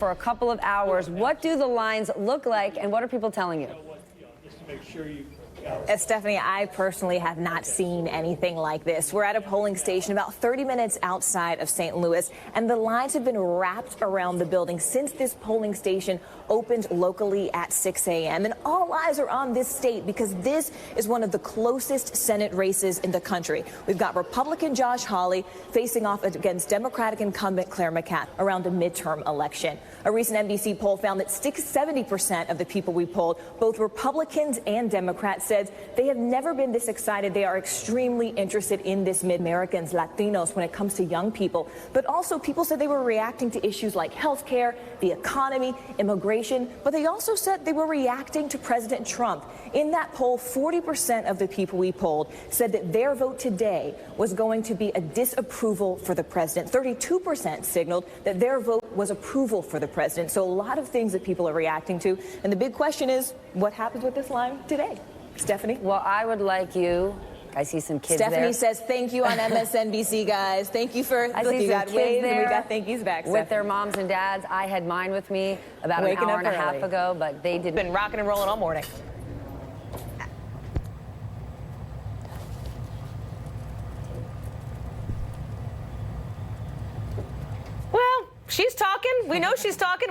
For a couple of hours. What do the lines look like, and what are people telling you? Just to make sure you. Stephanie, I personally have not seen anything like this. We're at a polling station about 30 minutes outside of St. Louis, and the lines have been wrapped around the building since this polling station opened locally at 6 a.m. And all eyes are on this state because this is one of the closest Senate races in the country. We've got Republican Josh Hawley facing off against Democratic incumbent Claire McCaskill around a midterm election. A recent NBC poll found that 70% of the people we polled, both Republicans and Democrats, said they have never been this excited. They are extremely interested in this mid-Americans, Latinos, when it comes to young people. But also people said they were reacting to issues like health care, the economy, immigration. But they also said they were reacting to President Trump. In that poll, 40% of the people we polled said that their vote today was going to be a disapproval for the president. 32% signaled that their vote was approval for the president. So a lot of things that people are reacting to. And the big question is, what happens with this line today? Stephanie? Well, I would like you. I see some kids Stephanie there. says thank you on MSNBC, guys. Thank you for you got waves there and we got thank yous back. With their moms and dads. I had mine with me about an hour and a half ago, but they didn't. Been rocking and rolling all morning. She's talking. We know she's talking.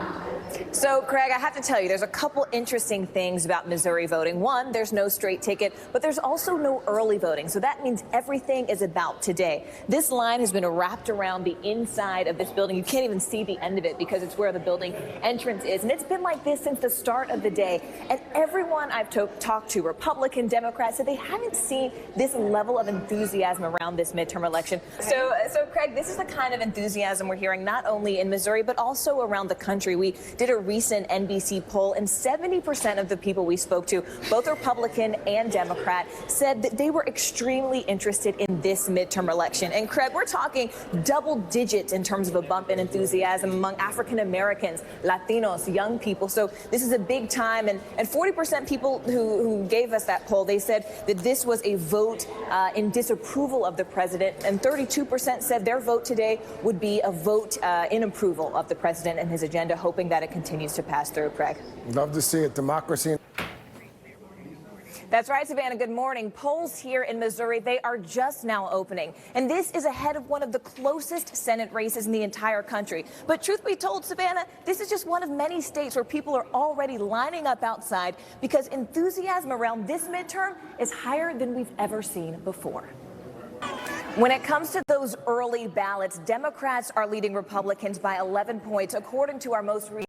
So, Craig, I have to tell you, there's a couple interesting things about Missouri voting. One, there's no straight ticket, but there's also no early voting. So that means everything is about today. This line has been wrapped around the inside of this building. You can't even see the end of it because it's where the building entrance is. And it's been like this since the start of the day. And everyone I've talked to, Republican, Democrats, said they haven't seen this level of enthusiasm around this midterm election. So Craig, this is the kind of enthusiasm we're hearing not only in Missouri, but also around the country. We did a recent NBC poll, and 70% of the people we spoke to, both Republican and Democrat, said that they were extremely interested in this midterm election. And Craig, we're talking double digits in terms of a bump in enthusiasm among African Americans, Latinos, young people. So this is a big time. And 40% people who gave us that poll, they said that this was a vote in disapproval of the president. And 32% said their vote today would be a vote in approval of the president and his agenda, hoping that it continues to pass through. Craig. Love to see it. Democracy. That's right, Savannah. Good morning. Polls here in Missouri, they are just now opening. And this is ahead of one of the closest Senate races in the entire country. But truth be told, Savannah, this is just one of many states where people are already lining up outside because enthusiasm around this midterm is higher than we've ever seen before. When it comes to those early ballots, Democrats are leading Republicans by 11 points, according to our most recent.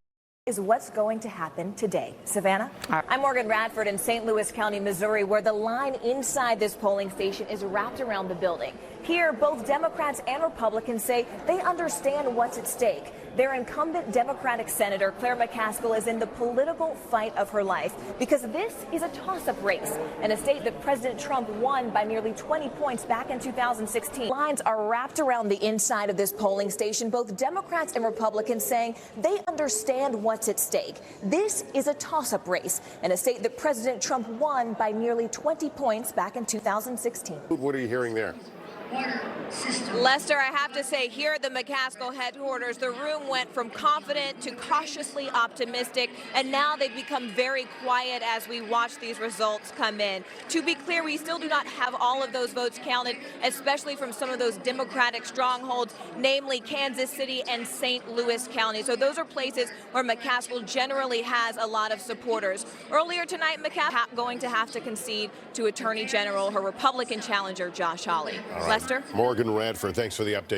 Is what's going to happen today. Savannah? I'm Morgan Radford in St. Louis County, Missouri, where the line inside this polling station is wrapped around the building. Here, both Democrats and Republicans say they understand what's at stake. Their incumbent Democratic Senator, Claire McCaskill, is in the political fight of her life because this is a toss-up race in a state that President Trump won by nearly 20 points back in 2016. Lines are wrapped around the inside of this polling station, both Democrats and Republicans saying they understand what's at stake. This is a toss-up race in a state that President Trump won by nearly 20 points back in 2016. What are you hearing there? Lester, I have to say, here at the McCaskill headquarters, the room went from confident to cautiously optimistic, and now they've become very quiet as we watch these results come in. To be clear, we still do not have all of those votes counted, especially from some of those Democratic strongholds, namely Kansas City and St. Louis County. So those are places where McCaskill generally has a lot of supporters. Earlier tonight, McCaskill going to have to concede to Attorney General, her Republican challenger, Josh Hawley. Lester? Morgan Radford, thanks for the update.